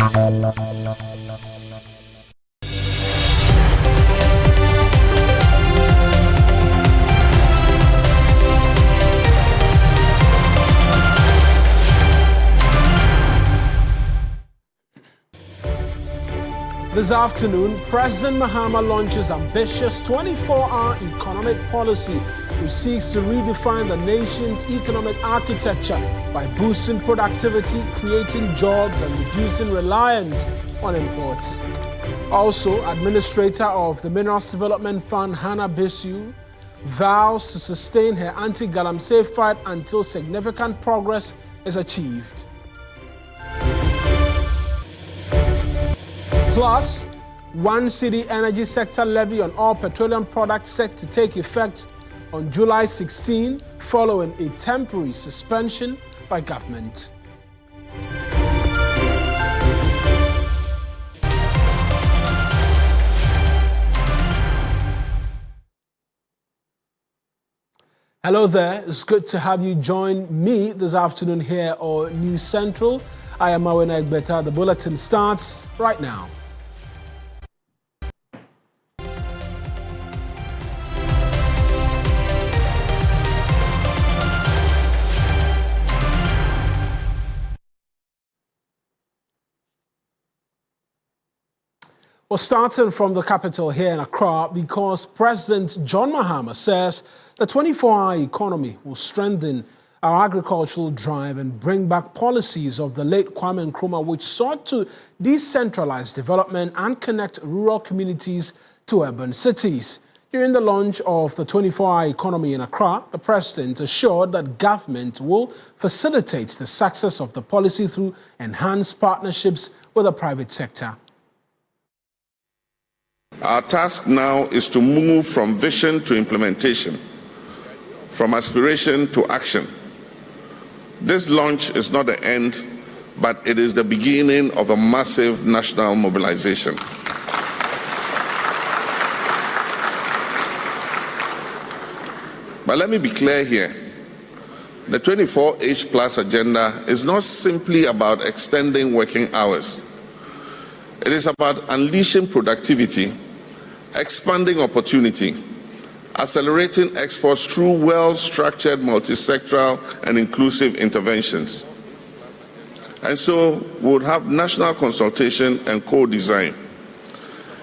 This afternoon, President Mahama launches ambitious 24-hour economic policy which seeks to redefine the nation's economic architecture by boosting productivity, creating jobs, and reducing reliance on imports. Also, Administrator of the Minerals Development Fund, Hannah Bisu, vows to sustain her anti-Galamsey fight until significant progress is achieved. Plus, one city energy sector levy on all petroleum products set to take effect on July 16, following a temporary suspension by government. Hello there, it's good to have you join me this afternoon here on News Central. I am Awena Egbeta. The bulletin starts right now. Well, starting from the capital here in Accra, because President John Mahama says the 24-hour economy will strengthen our agricultural drive and bring back policies of the late Kwame Nkrumah, which sought to decentralize development and connect rural communities to urban cities. During the launch of the 24-hour economy in Accra, the president assured that government will facilitate the success of the policy through enhanced partnerships with the private sector. Our task now is to move from vision to implementation, from aspiration to action. This launch is not the end, but it is the beginning of a massive national mobilization. But let me be clear here. The 24H Plus agenda is not simply about extending working hours. It is about unleashing productivity, expanding opportunity, accelerating exports through well-structured, multi-sectoral and inclusive interventions. And so we would have national consultation and co-design.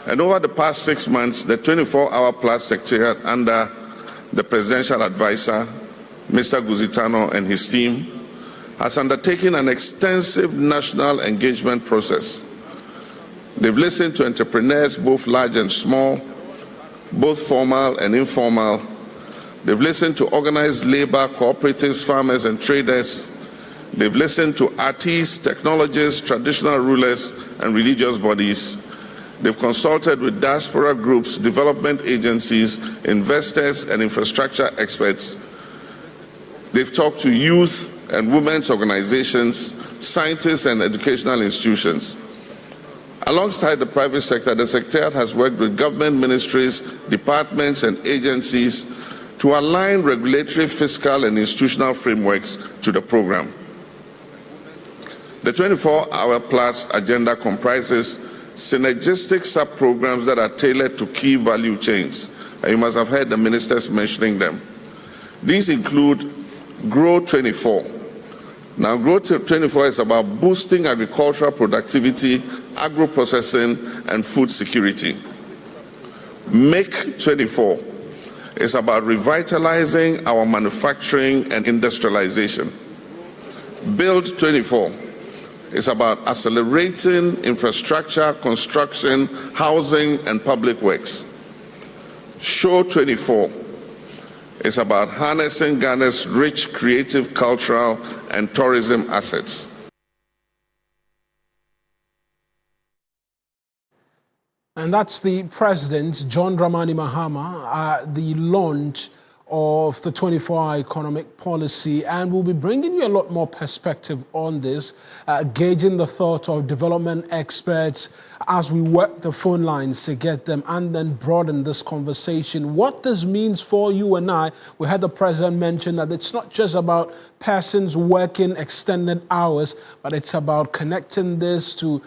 And over the past 6 months, the 24-hour Plus Secretariat under the Presidential Advisor, Mr. Guzitano, and his team has undertaken an extensive national engagement process. They've listened to entrepreneurs, both large and small, both formal and informal. They've listened to organized labor, cooperatives, farmers, and traders. They've listened to artists, technologists, traditional rulers, and religious bodies. They've consulted with diaspora groups, development agencies, investors, and infrastructure experts. They've talked to youth and women's organizations, scientists, and educational institutions. Alongside the private sector, the Secretariat has worked with government ministries, departments, and agencies to align regulatory, fiscal, and institutional frameworks to the program. The 24-hour Plus agenda comprises synergistic sub-programs that are tailored to key value chains, and you must have heard the ministers mentioning them. These include Grow 24. Now, Grow 24 is about boosting agricultural productivity, agro-processing, and food security. Make 24 is about revitalizing our manufacturing and industrialization. Build 24 is about accelerating infrastructure, construction, housing, and public works. Show 24 is about harnessing Ghana's rich creative, cultural, and tourism assets. And that's the President, John Dramani Mahama, at the launch of the 24-hour economic policy, and we'll be bringing you a lot more perspective on this, gauging the thought of development experts as we work the phone lines to get them and then broaden this conversation. What this means for you and I, we had the president mention that it's not just about persons working extended hours, but it's about connecting this to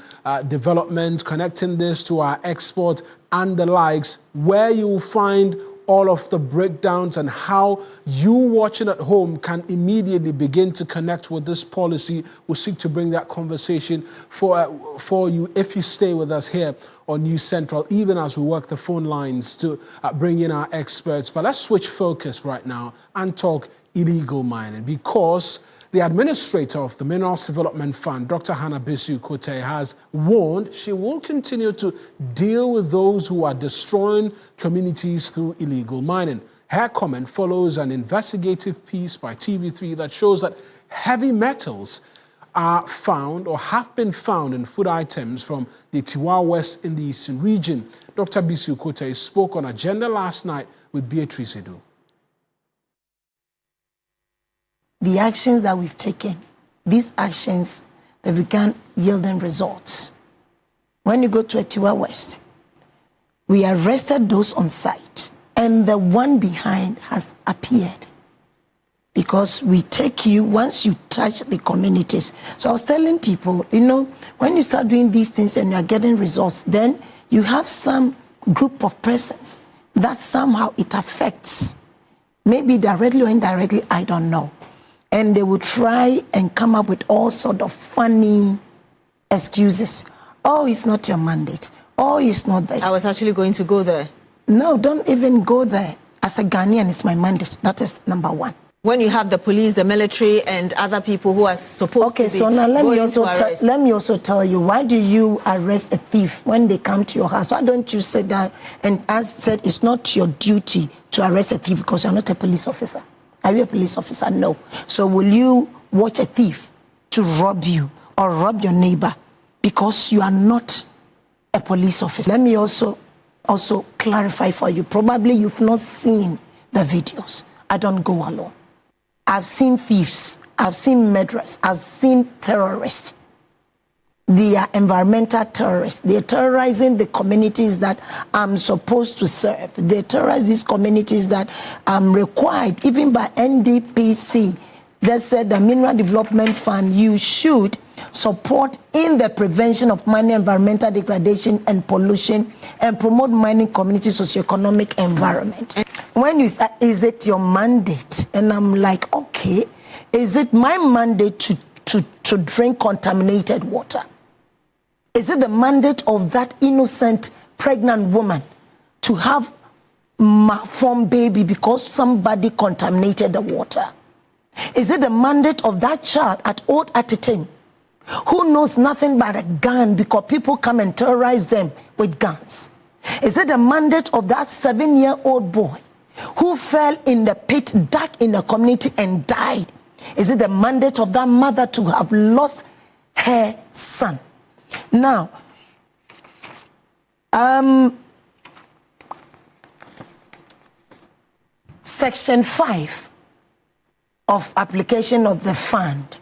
development, connecting this to our export and the likes, where you will find all of the breakdowns and how you watching at home can immediately begin to connect with this policy. We'll seek to bring that conversation for you if you stay with us here on News Central, even as we work the phone lines to bring in our experts. But let's switch focus right now and talk illegal mining, because the administrator of the Minerals Development Fund, Dr. Hannah Kote, has warned she will continue to deal with those who are destroying communities through illegal mining. Her comment follows an investigative piece by TV3 that shows that heavy metals are found or have been found in food items from the Tiwa West in the Eastern region. Dr. Kote spoke on Agenda last night with Beatrice Edu. The actions that we've taken, these actions, they began yielding results. When you go to Tiwa West, we arrested those on site, and the one behind has appeared. Because we take you once you touch the communities. So I was telling people, you know, when you start doing these things and you are getting results, then you have some group of persons that somehow it affects. Maybe directly or indirectly, I don't know. And they will try and come up with all sort of funny excuses. Oh, it's not your mandate. Oh, it's not this. I was actually going to go there. No, don't even go there. As a Ghanaian, it's my mandate. That is number one. When you have the police, the military, and other people who are supposed to be so now let me also tell you, why do you arrest a thief when they come to your house? Why don't you sit down and, as said, it's not your duty to arrest a thief because you're not a police officer? Are you a police officer? No. So will you watch a thief to rob you or rob your neighbor because you are not a police officer? Let me also clarify for you. Probably you've not seen the videos. I don't go alone. I've seen thieves. I've seen murderers. I've seen terrorists. They are environmental terrorists. They're terrorizing the communities that I'm supposed to serve. They terrorize these communities that I'm required, even by NDPC. They said the Mineral Development Fund, you should support in the prevention of mining environmental degradation and pollution and promote mining community socioeconomic environment. When you say, is it your mandate? And I'm like, okay, is it my mandate to drink contaminated water? Is it the mandate of that innocent pregnant woman to have malformed baby because somebody contaminated the water? Is it the mandate of that child at Old Atitim who knows nothing but a gun because people come and terrorize them with guns? Is it the mandate of that 7-year-old boy who fell in the pit, dark in the community and died? Is it the mandate of that mother to have lost her son? Now, Section 5 of application of the fund,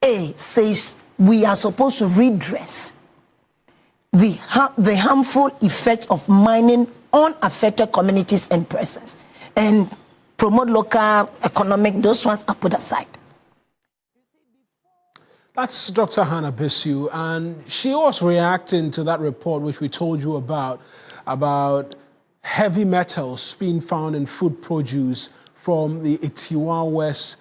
A, says we are supposed to redress the harmful effects of mining on affected communities and persons and promote local economic. Those ones are put aside. That's Dr. Hannah Bisu, and she was reacting to that report which we told you about heavy metals being found in food produce from the Tiwa West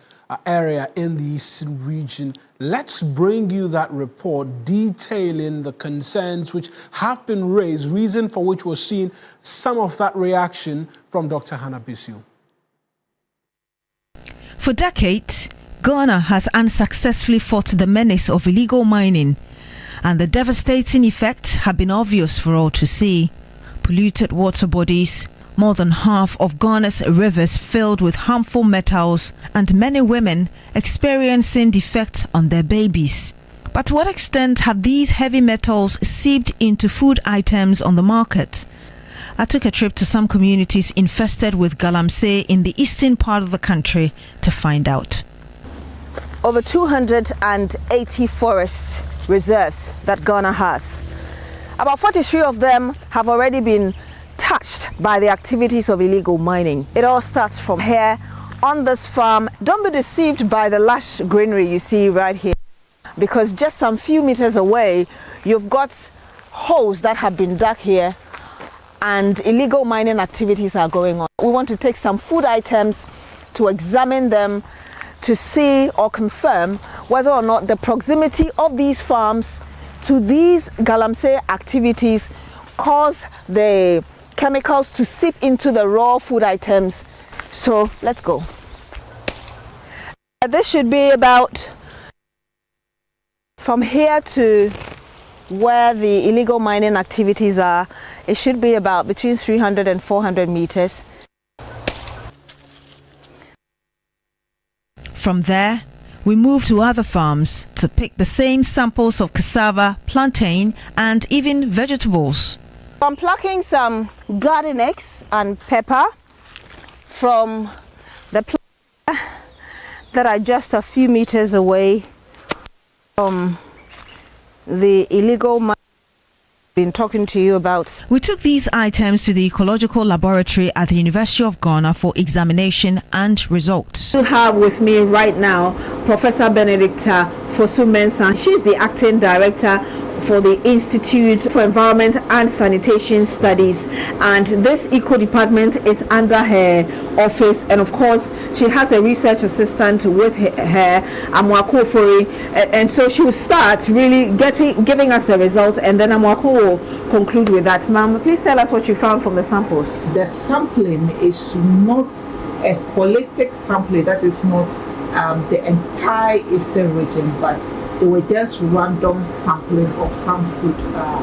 area in the Eastern region. Let's bring you that report detailing the concerns which have been raised, reason for which we're seeing some of that reaction from Dr. Hannah Bisu. For decades, Ghana has unsuccessfully fought the menace of illegal mining, and the devastating effects have been obvious for all to see. Polluted water bodies, more than half of Ghana's rivers filled with harmful metals, and many women experiencing defects on their babies. But to what extent have these heavy metals seeped into food items on the market? I took a trip to some communities infested with Galamsey in the eastern part of the country to find out. Over 280 forest reserves that Ghana has. About 43 of them have already been touched by the activities of illegal mining. It all starts from here on this farm. Don't be deceived by the lush greenery you see right here, because just some few meters away you've got holes that have been dug here and illegal mining activities are going on. We want to take some food items to examine them to see or confirm whether or not the proximity of these farms to these Galamsey activities cause the chemicals to seep into the raw food items. So let's go. This should be about from here to where the illegal mining activities are. It should be about between 300 and 400 meters. From there, we move to other farms to pick the same samples of cassava, plantain, and even vegetables. I'm plucking some garden eggs and pepper from the plant that are just a few meters away from the illegal mining I've been talking to you about. We took these items to the ecological laboratory at the University of Ghana for examination and results. I have with me right now Professor Benedicta Fosu-Mensah. She's the acting director for the Institute for Environment and Sanitation Studies, and this eco department is under her office, and of course she has a research assistant with her, Amwako Ofori, and so she will start really giving us the results, and then Amwako will conclude with that. Ma'am, please tell us what you found from the samples. The sampling is not a holistic sampling, that is not the entire eastern region, but they were just random sampling of some food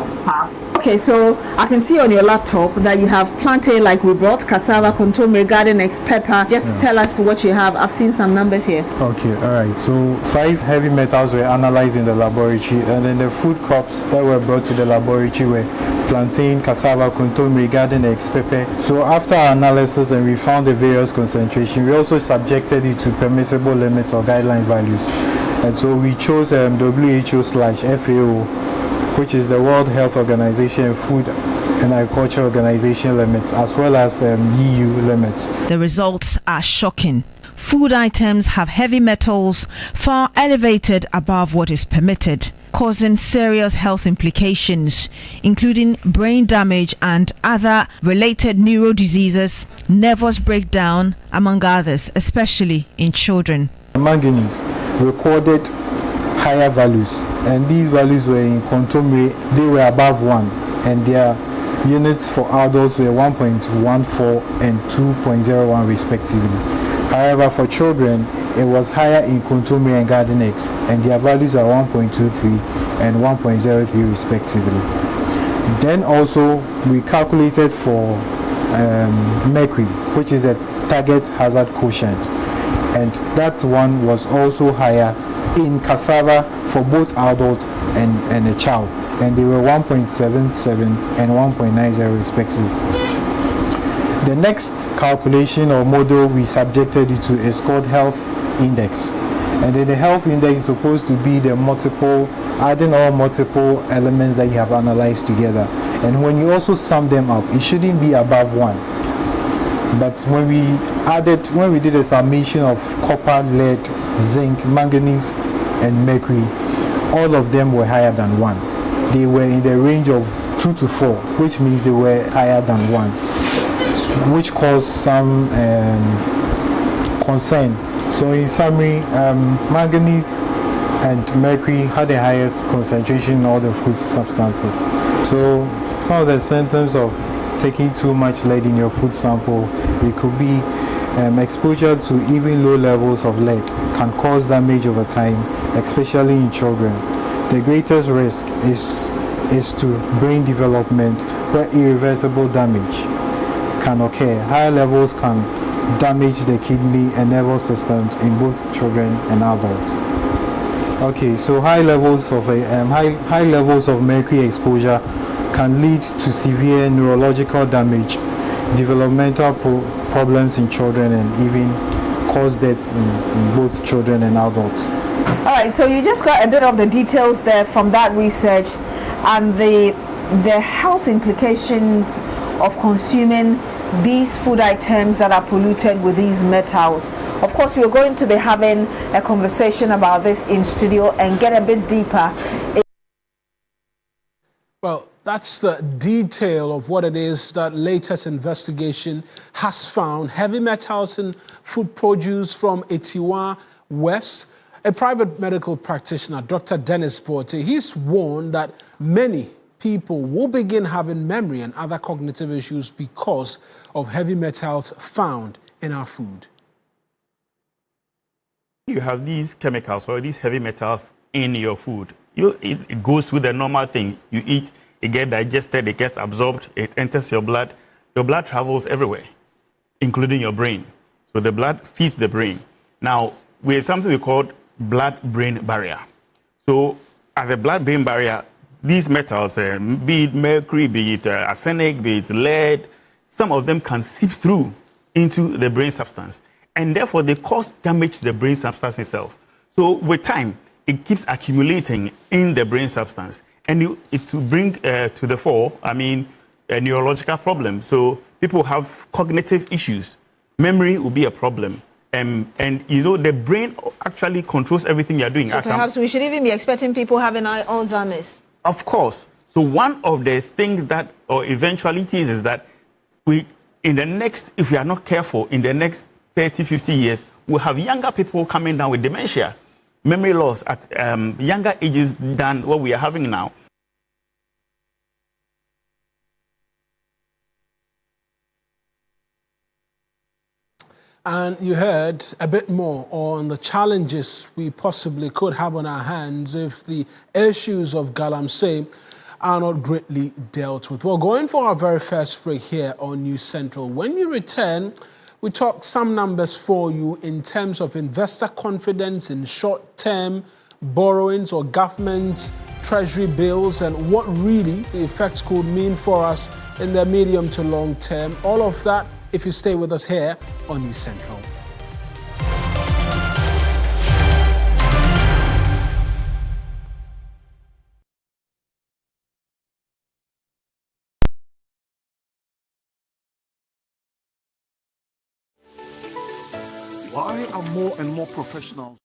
stuff. Okay, so I can see on your laptop that you have plantain, like we brought, cassava, contomere, garden eggs, pepper. Just tell us what you have. I've seen some numbers here. Okay, all right. So 5 heavy metals were analyzed in the laboratory, and then the food crops that were brought to the laboratory were plantain, cassava, contomere, garden eggs, pepper. So after our analysis and we found the various concentration, we also subjected it to permissible limits or guideline values. And so we chose WHO/FAO, which is the World Health Organization Food and Agriculture Organization limits, as well as EU limits. The results are shocking. Food items have heavy metals far elevated above what is permitted, causing serious health implications, including brain damage and other related neuro diseases, nervous breakdown, among others, especially in children. Manganese recorded higher values, and these values were in contomere, they were above 1, and their units for adults were 1.14 and 2.01 respectively. However, for children, it was higher in contomere and garden eggs, and their values are 1.23 and 1.03 respectively. Then also we calculated for mercury, which is the target hazard quotient, and that one was also higher in cassava for both adults and a child, and they were 1.77 and 1.90 respectively. The next calculation or model we subjected it to is called health index, and then the health index is supposed to be the adding all multiple elements that you have analyzed together, and when you also sum them up, it shouldn't be above 1. But when we did a summation of copper, lead, zinc, manganese, and mercury, all of them were higher than 1. They were in the range of 2 to 4, which means they were higher than 1, which caused some concern. So in summary, manganese and mercury had the highest concentration in all the food substances. So some of the symptoms of taking too much lead in your food sample, it could be exposure to even low levels of lead can cause damage over time, especially in children. The greatest risk is to brain development, where irreversible damage can occur. Higher levels can damage the kidney and nervous systems in both children and adults. Okay, so high levels of mercury exposure can lead to severe neurological damage, developmental problems in children, and even cause death in both children and adults. All right, so you just got a bit of the details there from that research and the health implications of consuming these food items that are polluted with these metals. Of course, we're going to be having a conversation about this in studio and get a bit deeper. Well, that's the detail of what it is that latest investigation has found. Heavy metals in food produce from Etiwa West. A private medical practitioner, Dr. Dennis Porte, he's warned that many people will begin having memory and other cognitive issues because of heavy metals found in our food. You have these chemicals or these heavy metals in your food. It goes through the normal thing. You eat, it gets digested, it gets absorbed, it enters your blood. Your blood travels everywhere, including your brain. So the blood feeds the brain. Now, we have something we call blood-brain barrier. So at the blood-brain barrier, these metals, be it mercury, be it arsenic, be it lead, some of them can seep through into the brain substance. And therefore, they cause damage to the brain substance itself. So with time, it keeps accumulating in the brain substance. And it will bring to the fore, a neurological problem. So people have cognitive issues. Memory will be a problem. And the brain actually controls everything you're doing. So perhaps we should even be expecting people having Alzheimer's. Of course. So one of the things that, or eventualities, is that if we are not careful, in the next 30, 50 years, we'll have younger people coming down with dementia, memory loss at younger ages than what we are having now. And you heard a bit more on the challenges we possibly could have on our hands if the issues of Galamsey are not greatly dealt with. We're going for our very first break here on News Central. When we return, we talk some numbers for you in terms of investor confidence in short-term borrowings or government treasury bills and what really the effects could mean for us in the medium to long term. All of that if you stay with us here on News Central. Why are more and more professionals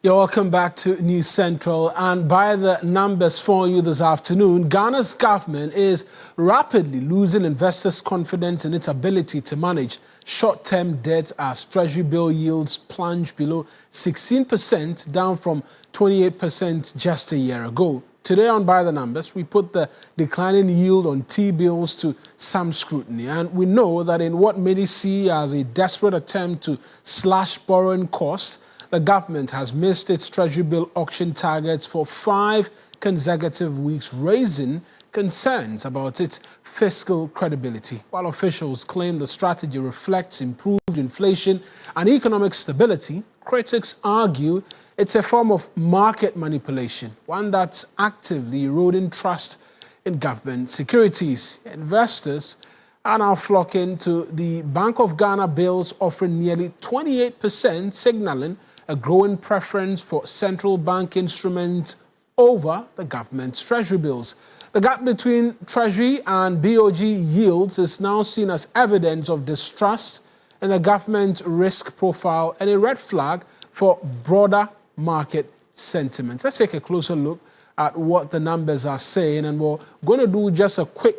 You're welcome back to News Central. And by the numbers for you this afternoon, Ghana's government is rapidly losing investors' confidence in its ability to manage short-term debt as Treasury bill yields plunge below 16%, down from 28% just a year ago. Today on By the Numbers, we put the declining yield on T-bills to some scrutiny. And we know that in what many see as a desperate attempt to slash borrowing costs, the government has missed its Treasury bill auction targets for 5 consecutive weeks, raising concerns about its fiscal credibility. While officials claim the strategy reflects improved inflation and economic stability, critics argue it's a form of market manipulation, one that's actively eroding trust in government securities. Investors are now flocking to the Bank of Ghana bills, offering nearly 28%, signaling a growing preference for central bank instruments over the government's Treasury bills. The gap between Treasury and BOG yields is now seen as evidence of distrust in the government risk profile and a red flag for broader market sentiment. Let's take a closer look at what the numbers are saying, and we're going to do just a quick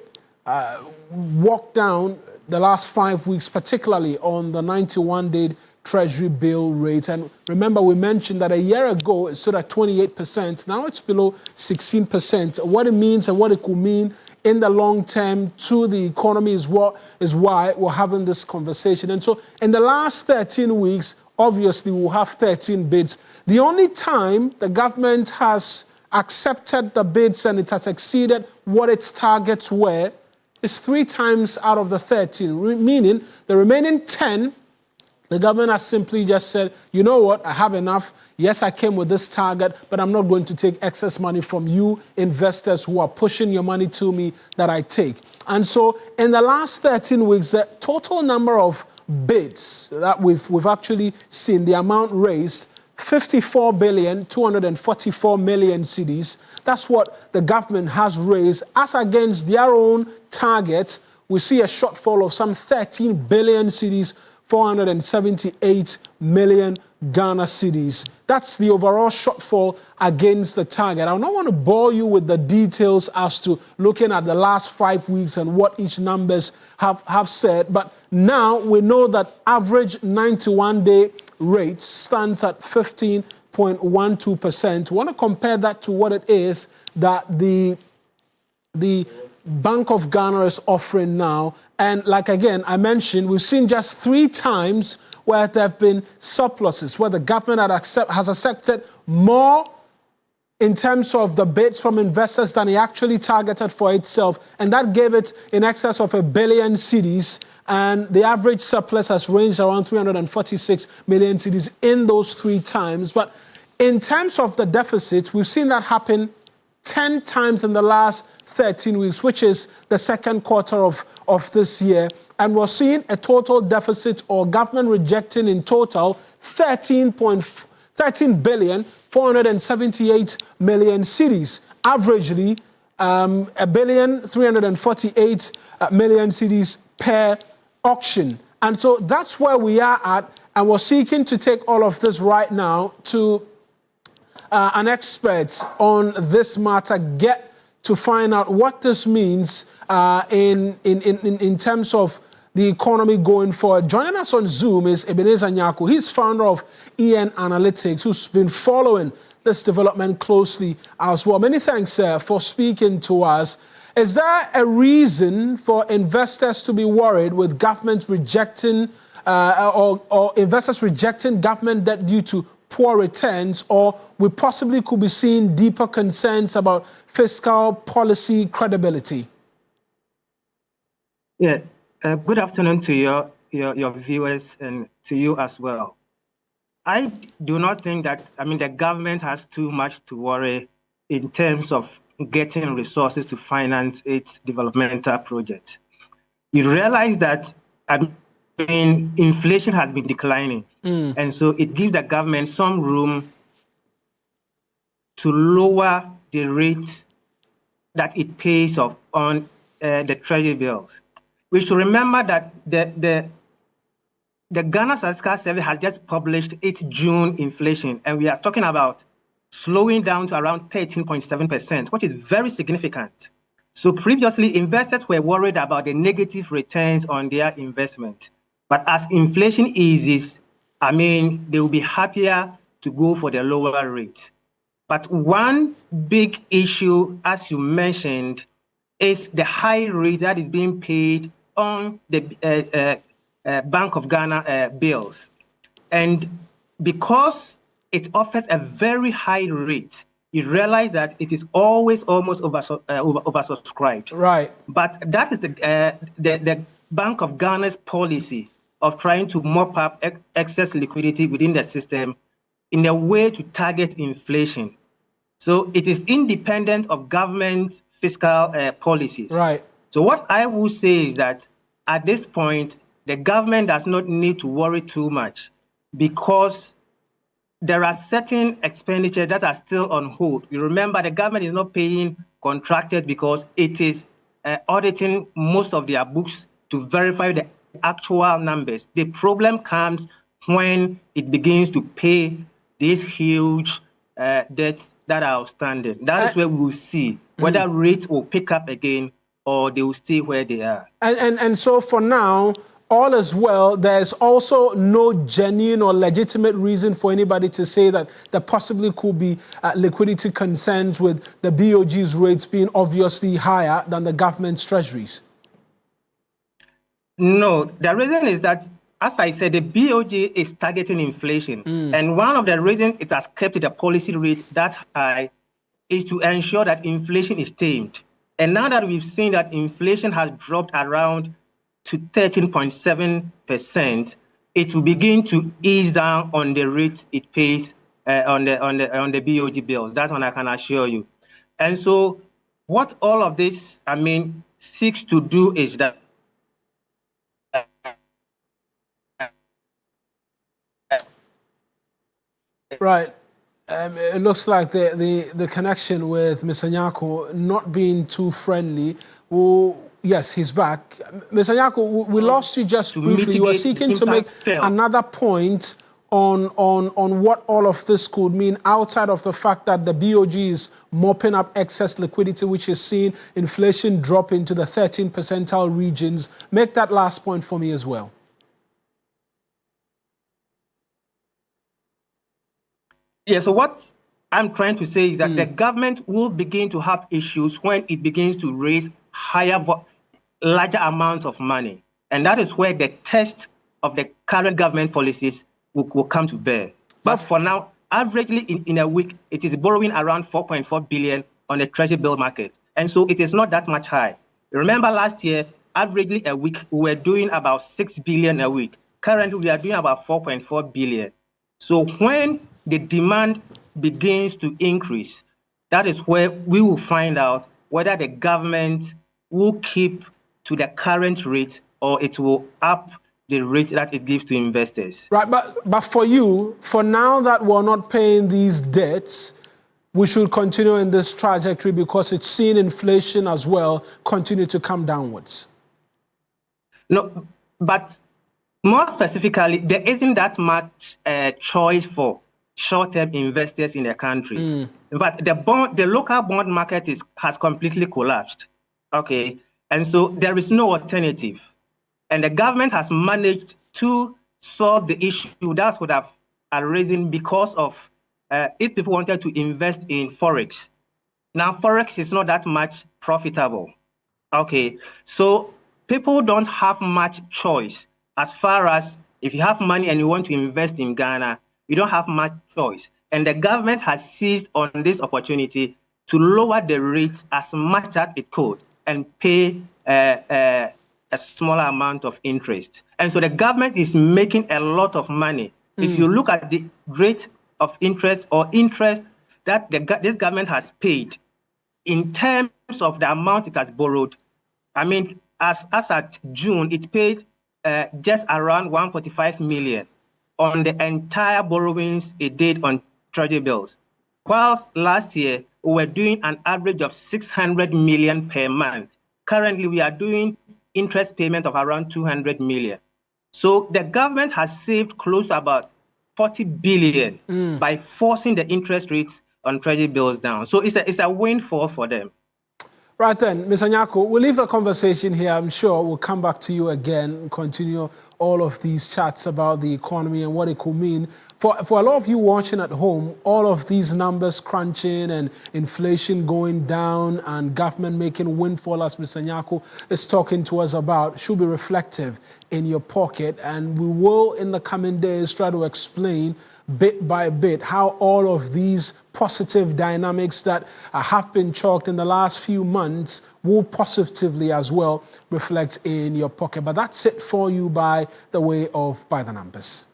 walk down the last 5 weeks, particularly on the 91-day Treasury bill rate. And remember, we mentioned that a year ago it stood at 28%. Now it's below 16%. What it means and what it could mean in the long term to the economy is why we're having this conversation. And so in the last 13 weeks, obviously we'll have 13 bids. The only time the government has accepted the bids and it has exceeded what its targets were is 3 times out of the 13, meaning the remaining 10, the government has simply just said, you know what, I have enough. Yes, I came with this target, but I'm not going to take excess money from you investors who are pushing your money to me that I take. And so in the last 13 weeks, the total number of bids that we've actually seen, the amount raised, 54,244,000,000 cedis. That's what the government has raised. As against their own target, we see a shortfall of some 13 billion cedis, 478 million Ghana cedis. That's the overall shortfall against the target. I don't want to bore you with the details as to looking at the last 5 weeks and what each numbers have said, but now we know that average 91-day rate stands at 15.12%. We want to compare that to what it is that the Bank of Ghana is offering now. And like again, I mentioned, we've seen just 3 times where there have been surpluses, where the government has accepted more in terms of the bids from investors than it actually targeted for itself. And that gave it in excess of 1 billion cedis. And the average surplus has ranged around 346 million cedis in those 3 times. But in terms of the deficit, we've seen that happen 10 times in the last 13 weeks, which is the second quarter of this year. And we're seeing a total deficit or government rejecting in total 13,478,000,000 cedis. Averagely, 1,348,000,000 cedis per auction. And so that's where we are at. And we're seeking to take all of this right now to an expert on this matter, get to find out what this means in terms of the economy going forward. Joining us on Zoom is Ebenezer Nyako. He's founder of EN Analytics, who's been following this development closely as well. Many thanks, for speaking to us. Is there a reason for investors to be worried with government rejecting or investors rejecting government debt due to poor returns, or we possibly could be seeing deeper concerns about fiscal policy credibility? Yeah, good afternoon to your viewers and to you as well. I do not think that, the government has too much to worry in terms of getting resources to finance its developmental projects. You realize that, inflation has been declining. And so it gives the government some room to lower the rate that it pays on the Treasury bills. We should remember that the the Ghana Statistical Service has just published its June inflation, and we are talking about slowing down to around 13.7%, which is very significant. So previously, investors were worried about the negative returns on their investment. But as inflation eases, I mean, they will be happier to go for the lower rate. But one big issue, as you mentioned, is the high rate that is being paid on the Bank of Ghana bills. And because it offers a very high rate, you realize that it is always almost oversubscribed. Right. But that is the Bank of Ghana's policy of trying to mop up excess liquidity within the system in a way to target inflation. So it is independent of government fiscal policies. Right. So what I will say is that at this point, the government does not need to worry too much because there are certain expenditures that are still on hold. You remember the government is not paying contractors because it is auditing most of their books to verify the actual numbers. The problem comes when it begins to pay these huge debts that are outstanding. That is where we will see whether rates will pick up again or they will stay where they are. And so for now, all is well. There's also no genuine or legitimate reason for anybody to say that there possibly could be liquidity concerns with the BOG's rates being obviously higher than the government's treasuries. No, the reason is that, as I said, the BOG is targeting inflation. And one of the reasons it has kept the policy rate that high is to ensure that inflation is tamed. And now that we've seen that inflation has dropped around to 13.7%, it will begin to ease down on the rate it pays on the BOG bill. That one I can assure you. And so what all of this, I mean, seeks to do is that right. It looks like the connection with Mr. Nyako not being too friendly. Well, yes, he's back. Mr. Nyako, we lost you just briefly. You were seeking to make another point on what all of this could mean outside of the fact that the BOG is mopping up excess liquidity, which is seeing inflation drop into the 13th percentile regions. Make that last point for me as well. Yeah, so what I'm trying to say is that the government will begin to have issues when it begins to raise larger amounts of money. And that is where the test of the current government policies will come to bear. But for now, averagely in a week, it is borrowing around 4.4 billion on the Treasury bill market. And so it is not that much high. Remember last year, averagely a week, we were doing about 6 billion a week. Currently, we are doing about 4.4 billion. So when the demand begins to increase, that is where we will find out whether the government will keep to the current rate or it will up the rate that it gives to investors. Right, but for you, for now that we're not paying these debts, we should continue in this trajectory because it's seen inflation as well continue to come downwards. No, but more specifically, there isn't that much choice for short-term investors in the country. But the local bond market has completely collapsed. Okay, and so there is no alternative. And the government has managed to solve the issue that would have arisen because of if people wanted to invest in Forex. Now, Forex is not that much profitable. Okay, so people don't have much choice as far as if you have money and you want to invest in Ghana, you don't have much choice. And the government has seized on this opportunity to lower the rates as much as it could and pay a smaller amount of interest. And so the government is making a lot of money. If you look at the rate of interest or interest that this government has paid in terms of the amount it has borrowed, I mean, as at June, it paid just around 145 million on the entire borrowings it did on Treasury bills. Whilst last year, we were doing an average of 600 million per month. Currently, we are doing interest payment of around 200 million. So the government has saved close to about 40 billion by forcing the interest rates on Treasury bills down. So it's a windfall for them. Right then, Mr. Nyako, we'll leave the conversation here. I'm sure we'll come back to you again and continue all of these chats about the economy and what it could mean. For a lot of you watching at home, all of these numbers crunching and inflation going down and government making windfall, as Mr. Nyako is talking to us about, should be reflective in your pocket. And we will, in the coming days, try to explain bit by bit how all of these positive dynamics that have been chalked in the last few months will positively as well reflect in your pocket. But that's it for you by the way of By the Numbers.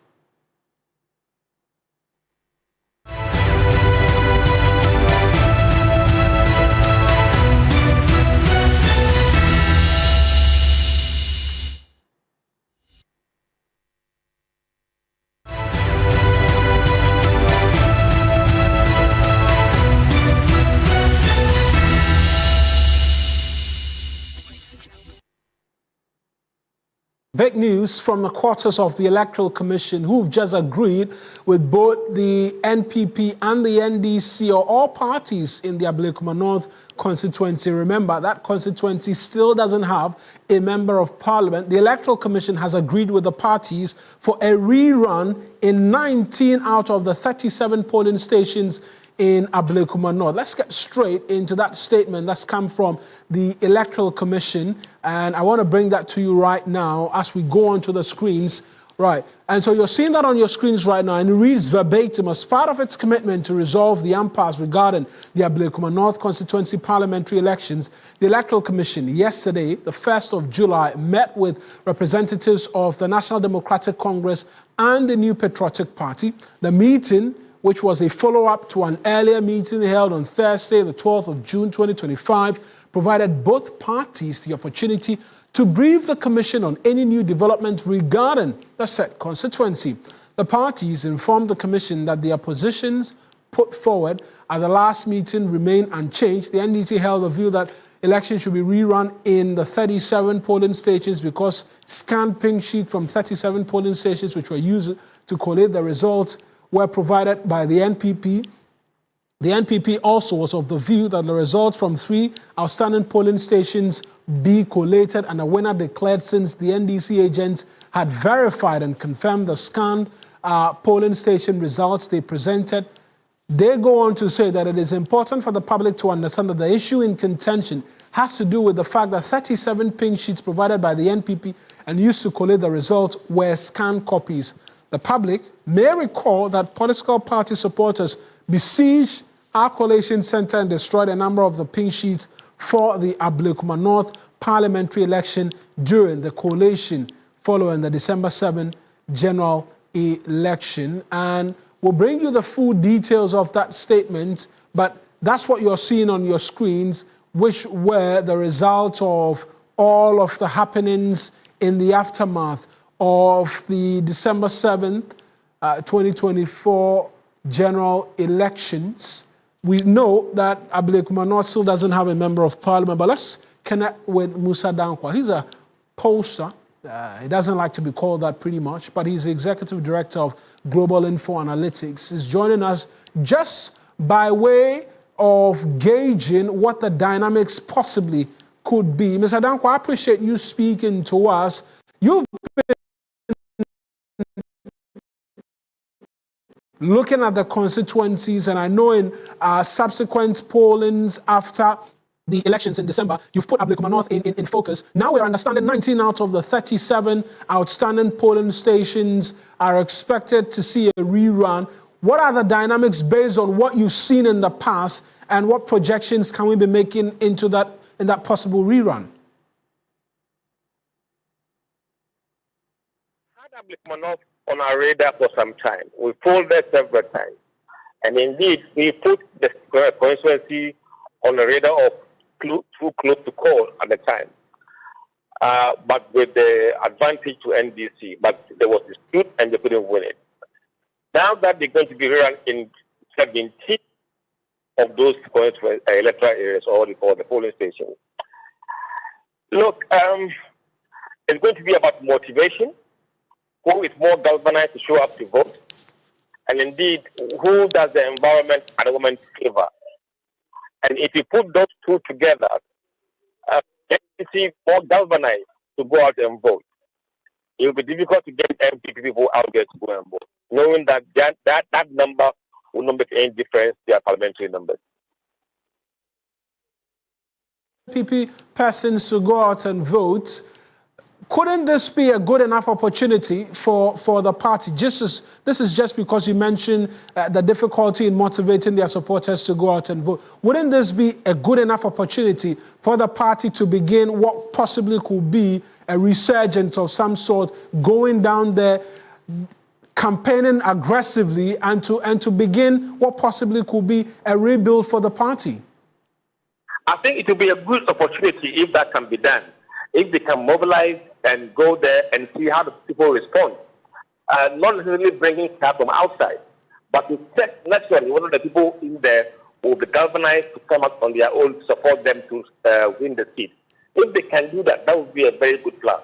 Big news from the quarters of the Electoral Commission, who've just agreed with both the NPP and the NDC, or all parties in the Ablekuma North constituency. Remember, that constituency still doesn't have a member of parliament. The Electoral Commission has agreed with the parties for a rerun in 19 out of the 37 polling stations in Ablekuma North. Let's get straight into that statement that's come from the Electoral Commission, and I want to bring that to you right now as we go onto the screens. Right, and so you're seeing that on your screens right now, and it reads verbatim: as part of its commitment to resolve the impasse regarding the Ablekuma North constituency parliamentary elections, the Electoral Commission yesterday, the 1st of July, met with representatives of the National Democratic Congress and the New Patriotic Party. The meeting, which was a follow-up to an earlier meeting held on Thursday, the 12th of June 2025, provided both parties the opportunity to brief the Commission on any new development regarding the said constituency. The parties informed the Commission that their positions put forward at the last meeting remain unchanged. The NDC held the view that elections should be rerun in the 37 polling stations because scanned pink sheet from 37 polling stations which were used to collate the results were provided by the NPP. The NPP also was of the view that the results from 3 outstanding polling stations be collated and a winner declared, since the NDC agents had verified and confirmed the scanned polling station results they presented. They go on to say that it is important for the public to understand that the issue in contention has to do with the fact that 37 pink sheets provided by the NPP and used to collate the results were scanned copies. The public may recall that political party supporters besieged our collation center and destroyed a number of the pink sheets for the Ablekuma North parliamentary election during the collation following the December 7 general election. And we'll bring you the full details of that statement, but that's what you're seeing on your screens, which were the result of all of the happenings in the aftermath of the December 7th, 2024 general elections. We know that Ablekuma North still doesn't have a member of parliament, but let's connect with Musa Dankwa. He's a pollster. He doesn't like to be called that pretty much, but he's the executive director of Global Info Analytics. He's joining us just by way of gauging what the dynamics possibly could be. Mr. Dankwa, I appreciate you speaking to us. You've been looking at the constituencies, and I know in subsequent pollings after the elections in December, you've put Ablekuma North in focus. Now we're understanding 19 out of the 37 outstanding polling stations are expected to see a rerun. What are the dynamics based on what you've seen in the past, and what projections can we be making into that in that possible rerun? Ablekuma North on our radar for some time. We polled there several times. And indeed, we put the constituency on the radar of too close to call at the time. But with the advantage to NDC. But there was dispute and they couldn't win it. Now that they're going to be rerun in 17 of those electoral areas, or what they call the polling stations. Look, it's going to be about motivation. who is more galvanized to show up to vote, and indeed, who does the environment and the women favor. And if you put those two together, you see more galvanized to go out and vote. It will be difficult to get MPP people out there to go and vote, knowing that that number will not make any difference to their parliamentary numbers. MPP persons to go out and vote. Couldn't this be a good enough opportunity for the party? This is just because you mentioned the difficulty in motivating their supporters to go out and vote. Wouldn't this be a good enough opportunity for the party to begin what possibly could be a resurgence of some sort, going down there, campaigning aggressively, and to begin what possibly could be a rebuild for the party? I think it will be a good opportunity if that can be done. If they can mobilize and go there and see how the people respond. Not necessarily bringing staff from outside, but to check naturally whether the people in there will be galvanized to come up on their own to support them to win the seat. If they can do that, that would be a very good plan.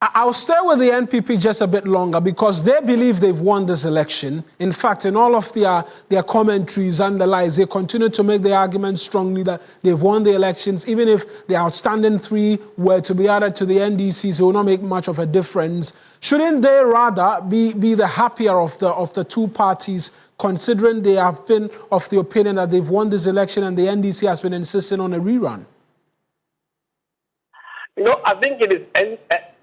I'll stay with the NPP just a bit longer because they believe they've won this election. In fact, in all of their commentaries and the lies, they continue to make the argument strongly that they've won the elections. Even if the outstanding 3 were to be added to the NDCs, it will not make much of a difference. Shouldn't they rather be the happier of the two parties, considering they have been of the opinion that they've won this election and the NDC has been insisting on a rerun? You know, I think it is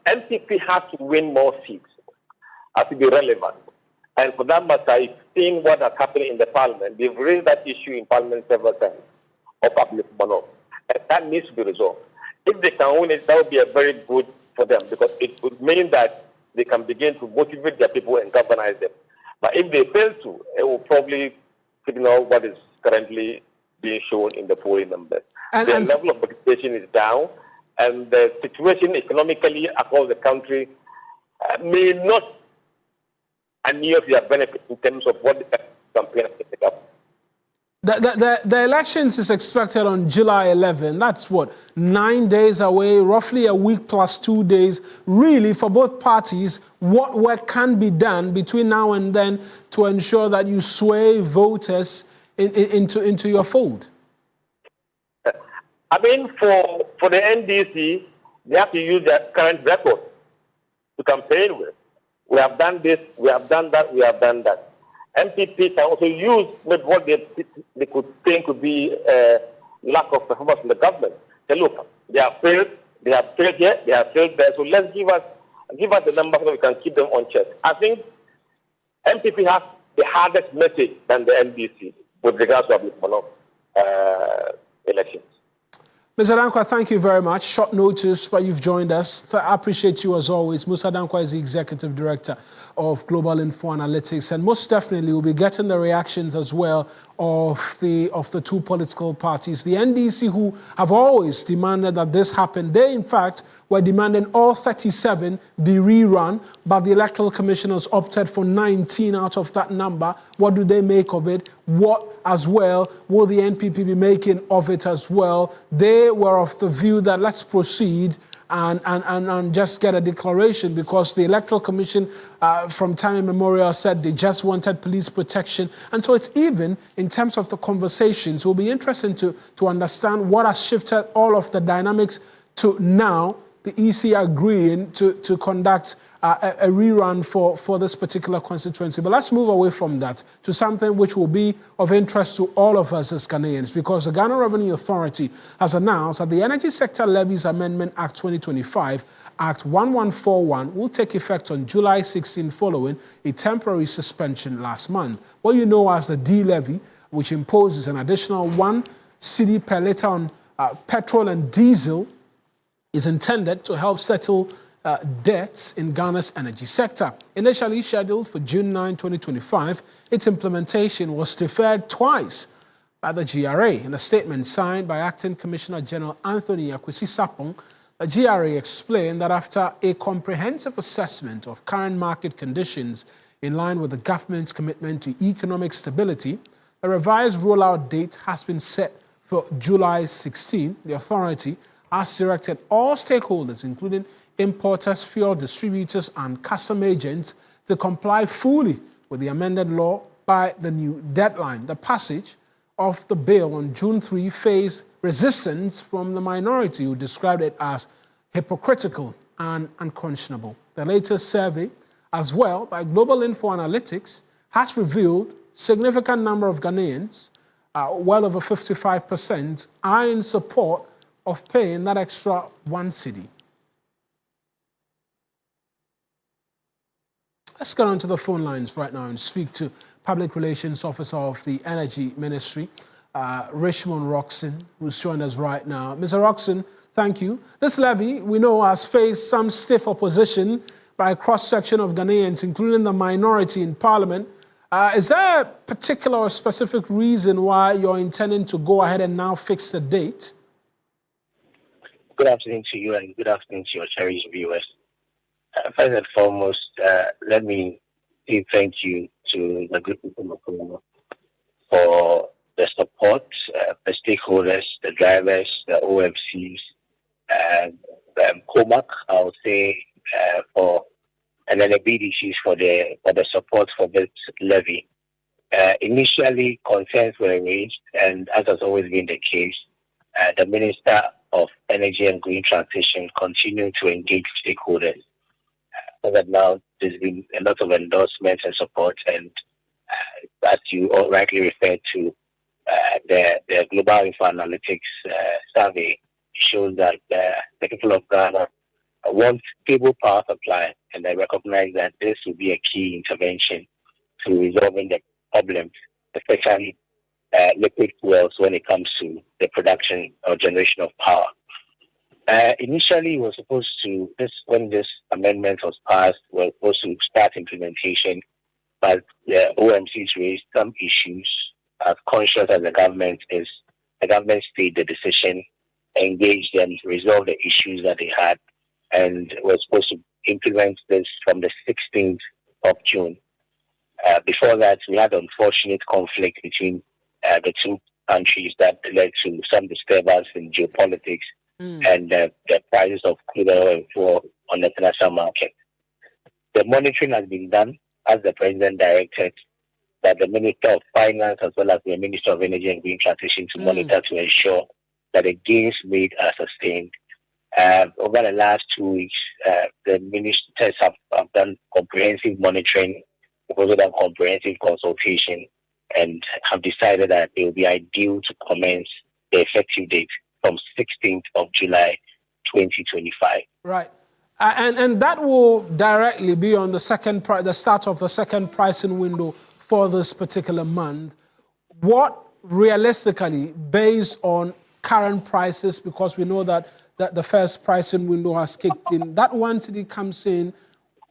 NPP has to win more seats, has to be relevant. And for that matter, seeing what has happened in the parliament, they've raised that issue in parliament several times of Ablekuma North. And that needs to be resolved. If they can win it, that would be a very good for them because it would mean that they can begin to motivate their people and galvanize them. But if they fail to, it will probably signal what is currently being shown in the polling numbers. The level of motivation is down. And the situation economically across the country may not adhere to their benefit in terms of what the campaign has taken up. The elections is expected on July 11. That's what, 9 days away, roughly a week plus 2 days. Really, for both parties, what work can be done between now and then to ensure that you sway voters into your fold? I mean, for the NDC, they have to use their current record to campaign with. We have done this, we have done that, we have done that. MPP can also use with what they could think would be lack of performance in the government. Say, look, they have failed here, they have failed there, so let's give us the numbers so we can keep them on check. I think MPP has the hardest message than the NDC with regards to Ablekuma elections. Mr. Dankwa, thank you very much. Short notice, but you've joined us. I appreciate you as always. Musa Dankwa is the Executive Director of Global Info Analytics, and most definitely we'll be getting the reactions as well of the two political parties. The NDC, who have always demanded that this happen, they in fact were demanding all 37 be rerun, but the Electoral Commissioners opted for 19 out of that number. What do they make of it? What as well will the NPP be making of it as well? They were of the view that let's proceed and just get a declaration, because the Electoral Commission from time immemorial said they just wanted police protection. And so it's even in terms of the conversations, it will be interesting to understand what has shifted all of the dynamics to now the EC agreeing to conduct a rerun for this particular constituency. But let's move away from that to something which will be of interest to all of us as Ghanaians, because the Ghana Revenue Authority has announced that the Energy Sector Levies Amendment Act 2025, Act 1141, will take effect on July 16 following a temporary suspension last month. What you know as the D-Levy, which imposes an additional 1 cedi per litre on petrol and diesel, is intended to help settle debts in Ghana's energy sector. Initially scheduled for June 9, 2025, its implementation was deferred twice by the GRA. In a statement signed by Acting Commissioner General Anthony Akwesi Sapong, the GRA explained that after a comprehensive assessment of current market conditions in line with the government's commitment to economic stability, a revised rollout date has been set for July 16. The authority has directed all stakeholders, including importers, fuel distributors, and custom agents to comply fully with the amended law by the new deadline. The passage of the bill on June 3 faced resistance from the minority, who described it as hypocritical and unconscionable. The latest survey, as well by Global Info Analytics, has revealed significant number of Ghanaians, well over 55%, are in support of paying that extra 1 cedi. Let's get onto the phone lines right now and speak to Public Relations Officer of the Energy Ministry, Richmond Roxon, who's joined us right now. Mr. Roxon, thank you. This levy, we know, has faced some stiff opposition by a cross-section of Ghanaians, including the minority in Parliament. Is there a particular or specific reason why you're intending to go ahead and now fix the date? Good afternoon to you and good afternoon to your cherished viewers. First and foremost, let me say thank you to the good people of Ghana for the support, the stakeholders, the drivers, the OMCs, and COMAC, I would say, and then the BDCs for the support for this levy. Initially, concerns were raised, and as has always been the case, the Minister of Energy and Green Transition continued to engage stakeholders. So that now there's been a lot of endorsements and support, and as you all rightly referred to, the Global Info Analytics survey shows that the people of Ghana want stable power supply, and they recognize that this will be a key intervention to resolving the problems, especially liquid fuels when it comes to the production or generation of power. Initially, we were supposed to, when this amendment was passed, we were supposed to start implementation, but the OMCs raised some issues. As conscious as the government is, the government stayed the decision, engaged and resolved the issues that they had, and we're supposed to implement this from the 16th of June. Before that, we had unfortunate conflict between the two countries that led to some disturbance in geopolitics and the prices of crude oil and fuel on the international market. The monitoring has been done as the President directed, that the Minister of Finance as well as the Minister of Energy and Green Transition to monitor to ensure that the gains made are sustained. Over the last 2 weeks, the ministers have done comprehensive monitoring, also done comprehensive consultation, and have decided that it will be ideal to commence the effective date from 16th of July 2025. Right. And that will directly be on the start of the second pricing window for this particular month. What realistically, based on current prices, because we know that the first pricing window has kicked in, that once it comes in,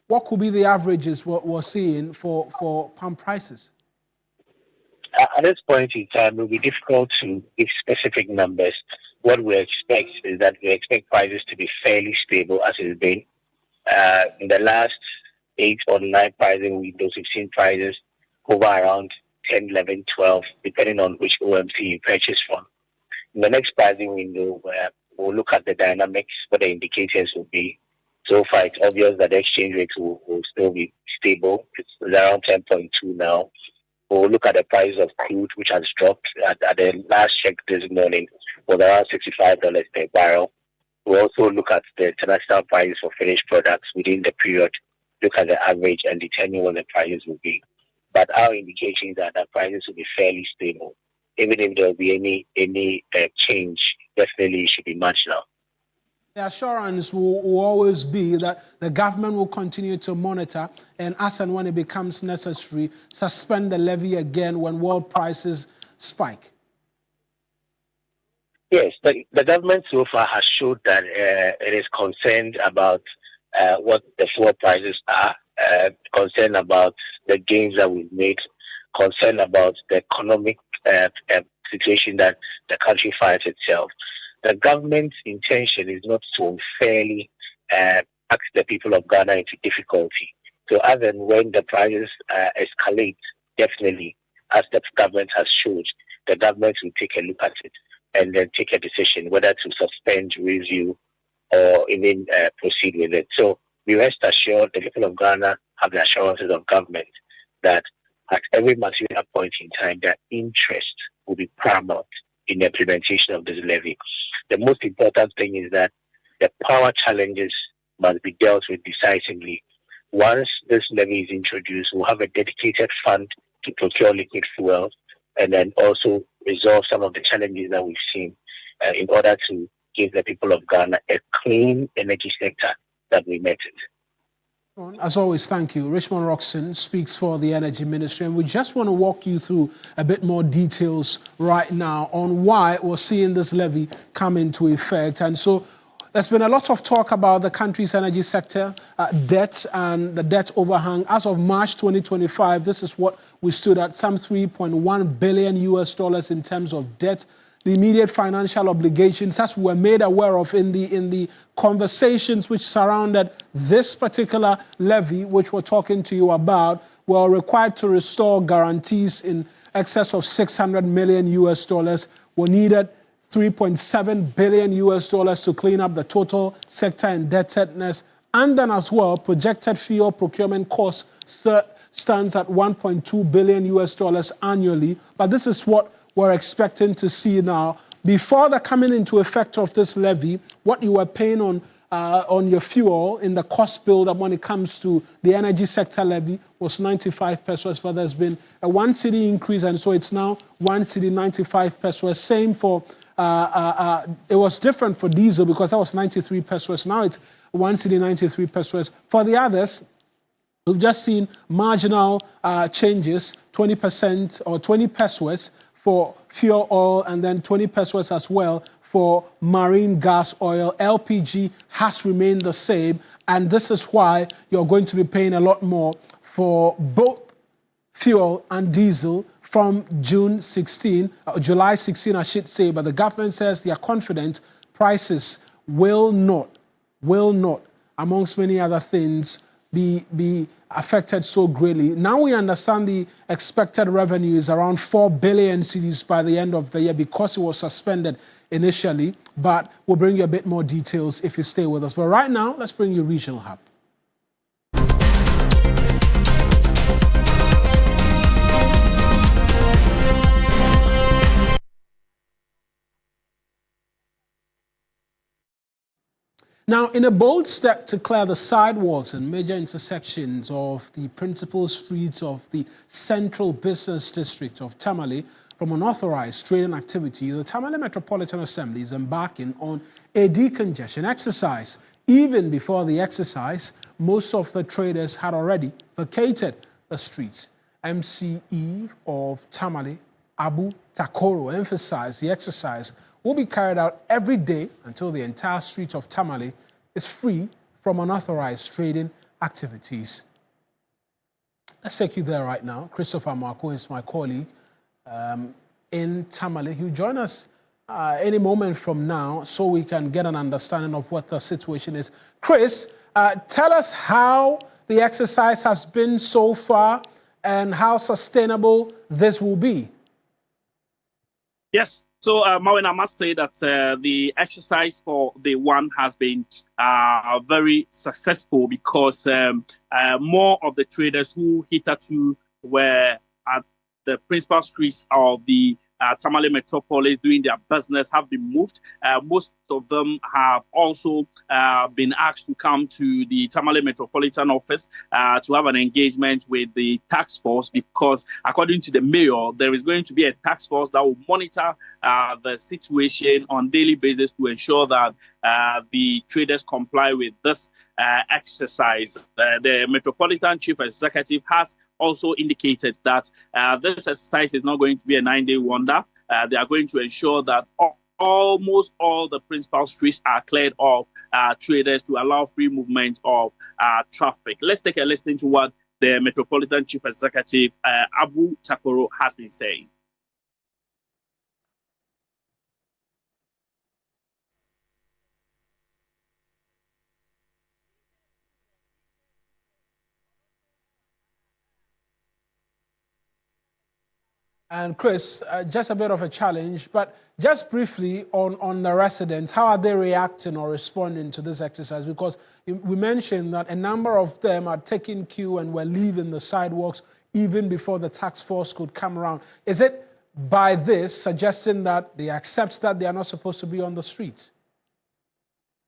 what could be the averages we're seeing for pump prices? At this point in time, it will be difficult to give specific numbers. What we expect is that we expect prices to be fairly stable as it's been. In the last 8 or 9 pricing windows, we've seen prices over around 10, 11, 12, depending on which OMC you purchase from. In the next pricing window, we'll look at the dynamics, what the indicators will be. So far, it's obvious that the exchange rate will still be stable. It's around 10.2 now. We'll look at the price of crude, which has dropped at the last check this morning, was around $65 per barrel. We'll also look at the international prices for finished products within the period, look at the average and determine what the prices will be. But our indications are that prices will be fairly stable. Even if there will be any change, definitely it should be marginal. The assurance will always be that the government will continue to monitor, and as and when it becomes necessary, suspend the levy again when world prices spike. Yes, the government so far has showed that it is concerned about what the fuel prices are, concerned about the gains that we've made, concerned about the economic situation that the country finds itself. The government's intention is not to unfairly ask the people of Ghana into difficulty. So as and when the prices escalate, definitely, as the government has showed, the government will take a look at it and then take a decision whether to suspend, review, or even proceed with it. So we rest assured the people of Ghana have the assurances of government that at every material point in time, their interest will be paramount in the implementation of this levy. The most important thing is that the power challenges must be dealt with decisively. Once this levy is introduced, we'll have a dedicated fund to procure liquid fuel and then also resolve some of the challenges that we've seen in order to give the people of Ghana a clean energy sector that we met it. As always, thank you. Richmond Roxon speaks for the Energy Ministry, and we just want to walk you through a bit more details right now on why we're seeing this levy come into effect. And so there's been a lot of talk about the country's energy sector, debt and the debt overhang. As of March 2025, this is what we stood at, some $3.1 billion in terms of debt. The immediate financial obligations, as we were made aware of in the conversations which surrounded this particular levy, which we're talking to you about, were required to restore guarantees in excess of $600 million. We needed $3.7 billion to clean up the total sector indebtedness. And then as well, projected fuel procurement costs stands at $1.2 billion annually. But this is what we're expecting to see now. Before the coming into effect of this levy, what you were paying on your fuel in the cost bill that when it comes to the energy sector levy was 95 pesos, but there's been a 1 cedi increase, and so it's now 1 cedi 95 pesos. Same for, it was different for diesel because that was 93 pesos. Now it's 1 cedi 93 pesos. For the others, we've just seen marginal changes, 20% or 20 pesos for fuel oil, and then 20 pesos as well for marine gas oil. LPG has remained the same, and this is why you're going to be paying a lot more for both fuel and diesel from July 16, I should say. But the government says they are confident prices will not, amongst many other things, be affected so greatly. Now we understand the expected revenue is around 4 billion cedis by the end of the year because it was suspended initially, but we'll bring you a bit more details if you stay with us. But right now, let's bring you Regional Hub. Now, in a bold step to clear the sidewalks and major intersections of the principal streets of the central business district of Tamale from unauthorized trading activity, the Tamale Metropolitan Assembly is embarking on a decongestion exercise. Even before the exercise, most of the traders had already vacated the streets. MC Eve of Tamale, Abu Takoro, emphasized the exercise will be carried out every day until the entire street of Tamale is free from unauthorized trading activities. Let's take you there right now. Christopher Marco is my colleague in Tamale. He'll join us any moment from now so we can get an understanding of what the situation is. Chris, tell us how the exercise has been so far and how sustainable this will be. Yes. So, Marwin, I must say that the exercise for day one has been very successful because more of the traders who hitherto were at the principal streets of the Tamale Metropolis doing their business have been moved. Most of them have also been asked to come to the Tamale Metropolitan Office to have an engagement with the task force because, according to the mayor, there is going to be a task force that will monitor the situation on daily basis to ensure that the traders comply with this exercise. The Metropolitan Chief Executive has also indicated that this exercise is not going to be a 9-day wonder. They are going to ensure that almost all the principal streets are cleared of traders to allow free movement of traffic. Let's take a listen to what the Metropolitan Chief Executive, Abu Takoro, has been saying. And Chris, just a bit of a challenge, but just briefly on the residents, how are they reacting or responding to this exercise? Because we mentioned that a number of them are taking queue and were leaving the sidewalks even before the task force could come around. Is it by this suggesting that they accept that they are not supposed to be on the streets?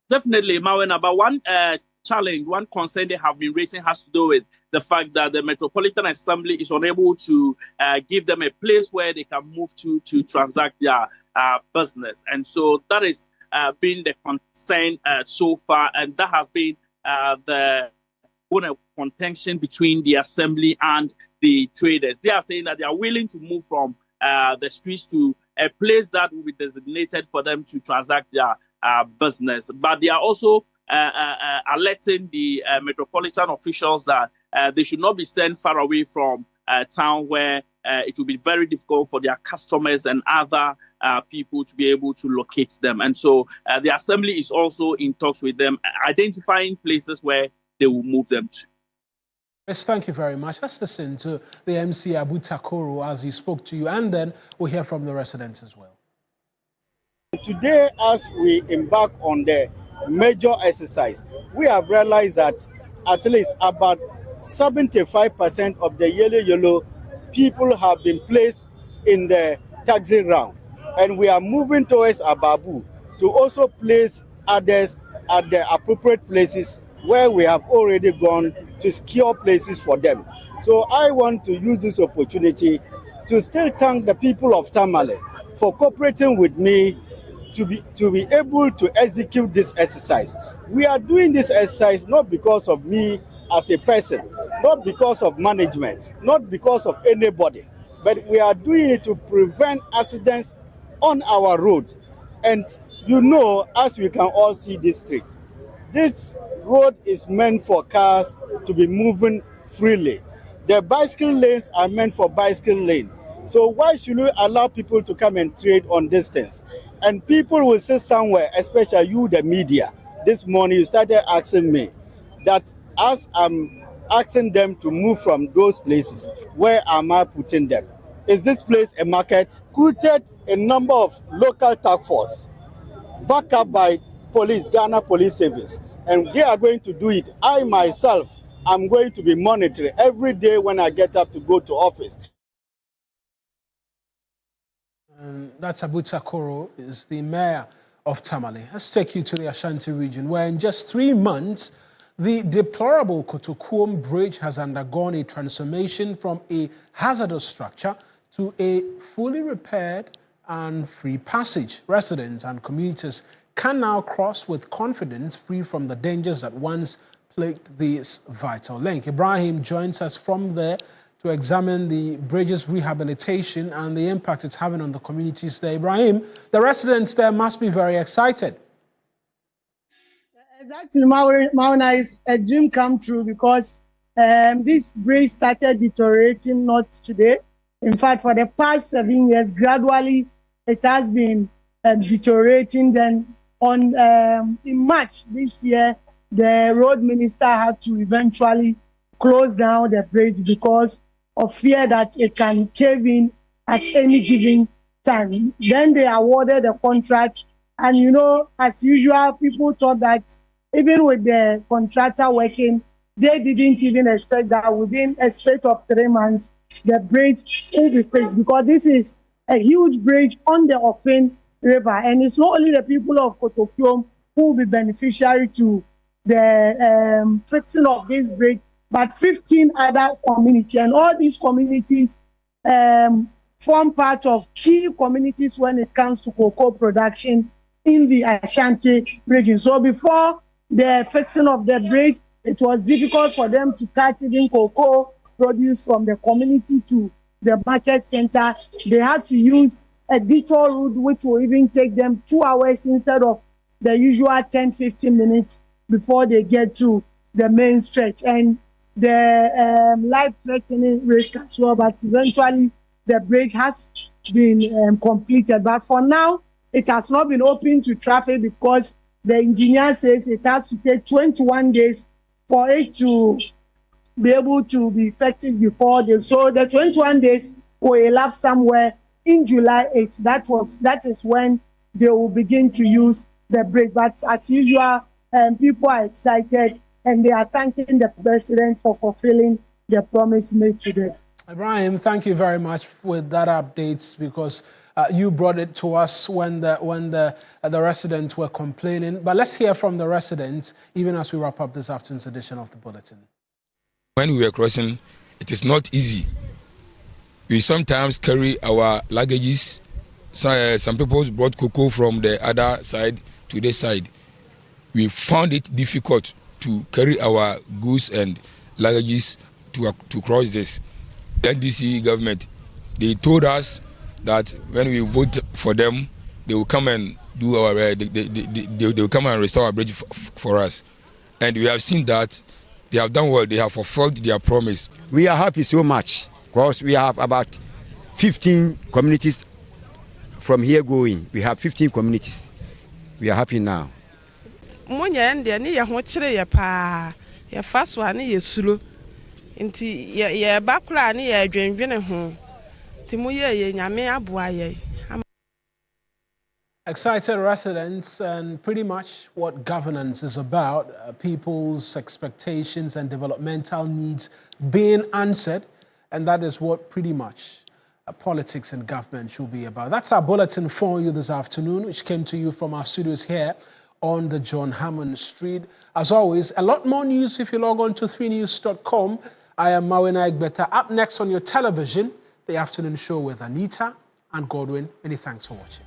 Definitely, Mawena, but one challenge, one concern they have been raising has to do with the fact that the Metropolitan Assembly is unable to give them a place where they can move to transact their business. And so that is been the concern so far, and that has been the contention between the Assembly and the traders. They are saying that they are willing to move from the streets to a place that will be designated for them to transact their business. But they are also alerting the metropolitan officials that they should not be sent far away from town where it will be very difficult for their customers and other people to be able to locate them. And so the Assembly is also in talks with them, identifying places where they will move them to. Yes, thank you very much. Let's listen to the MC Abu Takoro as he spoke to you, and then we'll hear from the residents as well. Today, as we embark on the major exercise, we have realized that at least about 75% of the yellow people have been placed in the taxi round. And we are moving towards Ababu to also place others at the appropriate places where we have already gone to secure places for them. So I want to use this opportunity to still thank the people of Tamale for cooperating with me to be able to execute this exercise. We are doing this exercise not because of me as a person, not because of management, not because of anybody, but we are doing it to prevent accidents on our road. And you know, as we can all see this street, this road is meant for cars to be moving freely. The bicycle lanes are meant for bicycle lane. So why should we allow people to come and trade on distance? And people will sit somewhere, especially you, the media. This morning you started asking me that as I'm asking them to move from those places, where am I putting them? Is this place a market? Recruited a number of local task force, backed up by police, Ghana Police Service, and they are going to do it. I myself am going to be monitoring every day when I get up to go to office. That's Abu Takoro, is the mayor of Tamale. Let's take you to the Ashanti region, where in just 3 months, the deplorable Kotokuom Bridge has undergone a transformation from a hazardous structure to a fully repaired and free passage. Residents and commuters can now cross with confidence, free from the dangers that once plagued this vital link. Ibrahim joins us from there to examine the bridge's rehabilitation and the impact it's having on the communities there. Ibrahim, the residents there must be very excited. Exactly, Mauna, is a dream come true because this bridge started deteriorating not today. In fact, for the past 7 years, gradually it has been deteriorating. Then in March this year, the road minister had to eventually close down the bridge because of fear that it can cave in at any given time. Then they awarded the contract, and you know, as usual, people thought that even with the contractor working, they didn't even expect that within a space of 3 months, the bridge will be fixed, because this is a huge bridge on the Ofin River, and it's not only the people of Kotokuom who will be beneficiary to the fixing of this bridge, but 15 other communities, and all these communities form part of key communities when it comes to cocoa production in the Ashanti region. So before the fixing of the bridge, it was difficult for them to cut even cocoa produce from the community to the market center. They had to use a detour route, which will even take them 2 hours instead of the usual 10-15 minutes before they get to the main stretch. And the life-threatening risk as well, but eventually the bridge has been completed. But for now, it has not been open to traffic because the engineer says it has to take 21 days for it to be able to be effective before the. So the 21 days will elapse somewhere in July 8th. That is when they will begin to use the break. But as usual, people are excited and they are thanking the president for fulfilling the promise made today. Ibrahim, thank you very much with that update, because you brought it to us when the residents were complaining. But let's hear from the residents even as we wrap up this afternoon's edition of the Bulletin. When we were crossing, it is not easy. We sometimes carry our luggages. Some people brought cocoa from the other side to this side. We found it difficult to carry our goods and luggages to cross this. The NDC government, they told us that when we vote for them, they will come and do our they will come and restore our bridge for us. And we have seen that they have done well. They have fulfilled their promise. We are happy so much because we have about 15 communities from here going. We have 15 communities. We are happy now. Excited residents, and pretty much what governance is about, people's expectations and developmental needs being answered, and that is what pretty much politics and government should be about. That's our bulletin for you this afternoon, which came to you from our studios here on the John Hammond Street. As always, a lot more news if you log on to 3news.com. I am Mawina Egbeta. Up next on your television, the afternoon show with Anita and Godwin. Many thanks for watching.